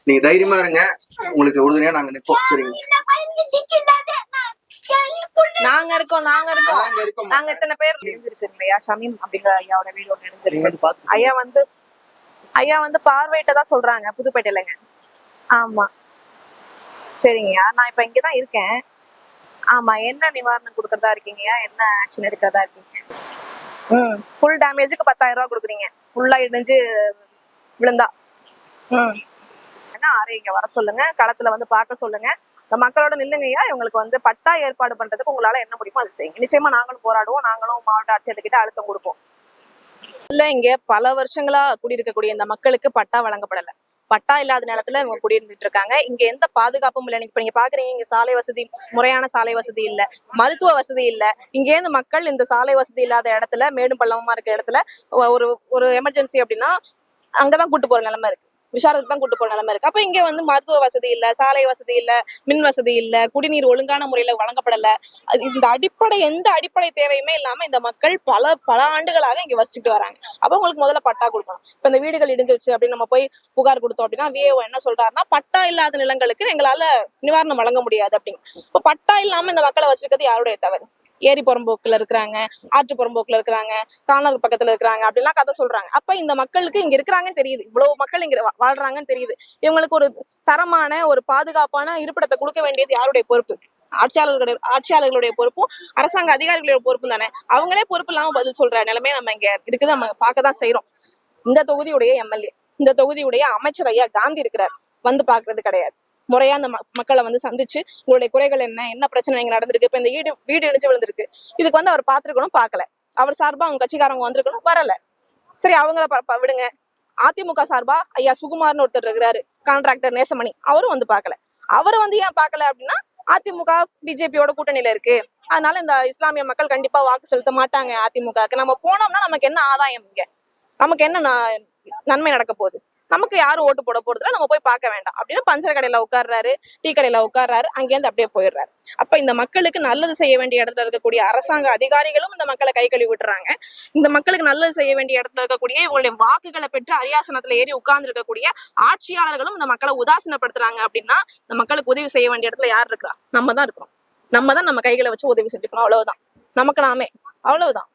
நீங்க தைரியமா இருங்க, உங்களுக்கு உறுதுணையா நாங்க நிற்போம். சரிங்க, நாங்க இருக்கோம். நாங்க இத்தனை பேர் இணைஞ்சிருக்கு இல்லையா? ஷமீம் அப்படிங்கிற ஐயாவோட வீடு ஒண்ணு இணைஞ்சிருக்கு. ஐயா வந்து பார்வையிட்டதான் சொல்றாங்க, புதுப்பேட்டையிலங்க. ஆமா, சரிங்கய்யா. நான் இப்ப இங்கதான் இருக்கேன். ஆமா, என்ன நிவாரணம் கொடுக்கறதா இருக்கீங்கய்யா? என்ன ஆக்ஷன் எடுக்கிறதா இருக்கீங்க? ஃபுல் டேமேஜுக்கு 10,000 ரூபாய் கொடுக்குறீங்க, ஃபுல்லா இடிஞ்சு விழுந்தா. என்ன ஆறு இங்க வர சொல்லுங்க, களத்துல வந்து பார்க்க சொல்லுங்க, இந்த மக்களோட நில்லுங்கய்யா. இவங்களுக்கு வந்து பட்டா ஏற்பாடு பண்றதுக்கு உங்களால என்ன முடியுமோ அது செய்யுங்க. நிச்சயமா நாங்களும் போராடுவோம், நாங்களும் மாவட்ட ஆட்சியர்கிட்ட அழுத்தம் கொடுப்போம். இல்ல, இங்க பல வருஷங்களா குடியிருக்கக்கூடிய இந்த மக்களுக்கு பட்டா வழங்கப்படல. பட்டா இல்லாத நிலத்துல இவங்க குடியிருந்துட்டு இருக்காங்க. இங்க எந்த பாதுகாப்பும் இல்லை. இப்ப நீங்க பாக்குறீங்க, இங்க சாலை வசதி, முறையான சாலை வசதி இல்ல, மருத்துவ வசதி இல்ல. இங்க இருந்து மக்கள் இந்த சாலை வசதி இல்லாத இடத்துல, மேடும் பள்ளமா இருக்க இடத்துல ஒரு எமர்ஜென்சி அப்படின்னா அங்கதான் கூட்டு போற நிலைமை இருக்கு, விசாரத்துக்கு தான் கூட்டு போற நிலைமை இருக்கு. அப்ப இங்க வந்து மருத்துவ வசதி இல்ல, சாலை வசதி இல்ல, மின் வசதி இல்ல, குடிநீர் ஒழுங்கான முறையில வழங்கப்படல. இந்த எந்த அடிப்படை தேவையுமே இல்லாம இந்த மக்கள் பல ஆண்டுகளாக இங்க வசிச்சுட்டு வராங்க. அப்ப உங்களுக்கு முதல்ல பட்டா கொடுக்கணும். இப்ப இந்த வீடுகள் இடிஞ்சிருச்சு அப்படின்னு நம்ம போய் புகார் கொடுத்தோம் அப்படின்னா விஏஓ என்ன சொல்றாருன்னா, பட்டா இல்லாத நிலங்களுக்கு எங்களால நிவாரணம் வழங்க முடியாது அப்படின்னு. இப்ப பட்டா இல்லாம இந்த மக்களை வச்சிருக்கிறது யாருடைய தவறு? ஏரி புறம்போக்குல இருக்கிறாங்க, ஆற்று புறம்போக்குல இருக்கிறாங்க, காணல் பக்கத்துல இருக்கிறாங்க அப்படின்லாம் கதை சொல்றாங்க. அப்ப இந்த மக்களுக்கு இங்க இருக்கிறாங்கன்னு தெரியுது, இவ்வளவு மக்கள் இங்க வாழ்றாங்கன்னு தெரியுது. இவங்களுக்கு ஒரு தரமான, ஒரு பாதுகாப்பான இருப்பிடத்தை கொடுக்க வேண்டியது யாருடைய பொறுப்பு? ஆட்சியாளர்களுடைய பொறுப்பும் அரசாங்க அதிகாரிகளுடைய பொறுப்பும் தானே. அவங்களே பொறுப்பு இல்லாம பதில் சொல்ற நிலைமை நம்ம இங்க இருக்குது, நம்ம பார்க்கதான் செய்யறோம். இந்த தொகுதியுடைய எம்எல்ஏ, இந்த தொகுதியுடைய அமைச்சர் ஐயா காந்தி இருக்கிறார், வந்து பாக்குறது கிடையாது. முறையா அந்த மக்களை வந்து சந்திச்சு உங்களுடைய குறைகள் என்ன பிரச்சனை இங்க நடந்திருக்கு, இப்ப இந்த வீடு இடிஞ்சு விழுந்திருக்கு, இதுக்கு வந்து அவர் பாத்துருக்கணும், பாக்கல. அவர் சார்பா அவங்க கட்சிக்காரங்க வந்திருக்கணும், வரல. சரி, அவங்கள விடுங்க. அதிமுக சார்பா ஐயா சுகுமார்னு ஒருத்தர் இருக்கிறாரு, கான்ட்ராக்டர் நேசமணி, அவரும் வந்து பாக்கல. அவரை வந்து ஏன் பாக்கல அப்படின்னா, அதிமுக பிஜேபியோட கூட்டணியில இருக்கு, அதனால இந்த இஸ்லாமிய மக்கள் கண்டிப்பா வாக்கு செலுத்த மாட்டாங்க அதிமுகவுக்கு. நம்ம போனோம்னா நமக்கு என்ன ஆதாயம், இங்க நமக்கு என்ன நன்மை நடக்க போகுது, நமக்கு யாரும் ஓட்டு போட போறதுல, நம்ம போய் பார்க்க வேண்டாம் அப்படின்னு பஞ்சர் கடையில உட்கார்றாரு, டீ கடையில உட்கார்றாரு, அங்கேருந்து அப்படியே போயிடுறாரு. அப்ப இந்த மக்களுக்கு நல்லது செய்ய வேண்டிய இடத்துல இருக்கக்கூடிய அரசாங்க அதிகாரிகளும் இந்த மக்களை கை கழுவி விட்டுறாங்க. இந்த மக்களுக்கு நல்லது செய்ய வேண்டிய இடத்துல இருக்கக்கூடிய இவங்களுடைய வாக்குகளை பெற்று அரியாசனத்துல ஏறி உட்கார்ந்து இருக்கக்கூடிய ஆட்சியாளர்களும் இந்த மக்களை உதாசீனப்படுத்துறாங்க. அப்படின்னா இந்த மக்களுக்கு உதவி செய்ய வேண்டிய இடத்துல யார் இருக்கா? நம்ம தான் இருக்கிறோம். நம்ம தான் நம்ம கைகளை வச்சு உதவி செஞ்சுக்கணும், அவ்வளவுதான். நமக்கு நாமே, அவ்வளவுதான்.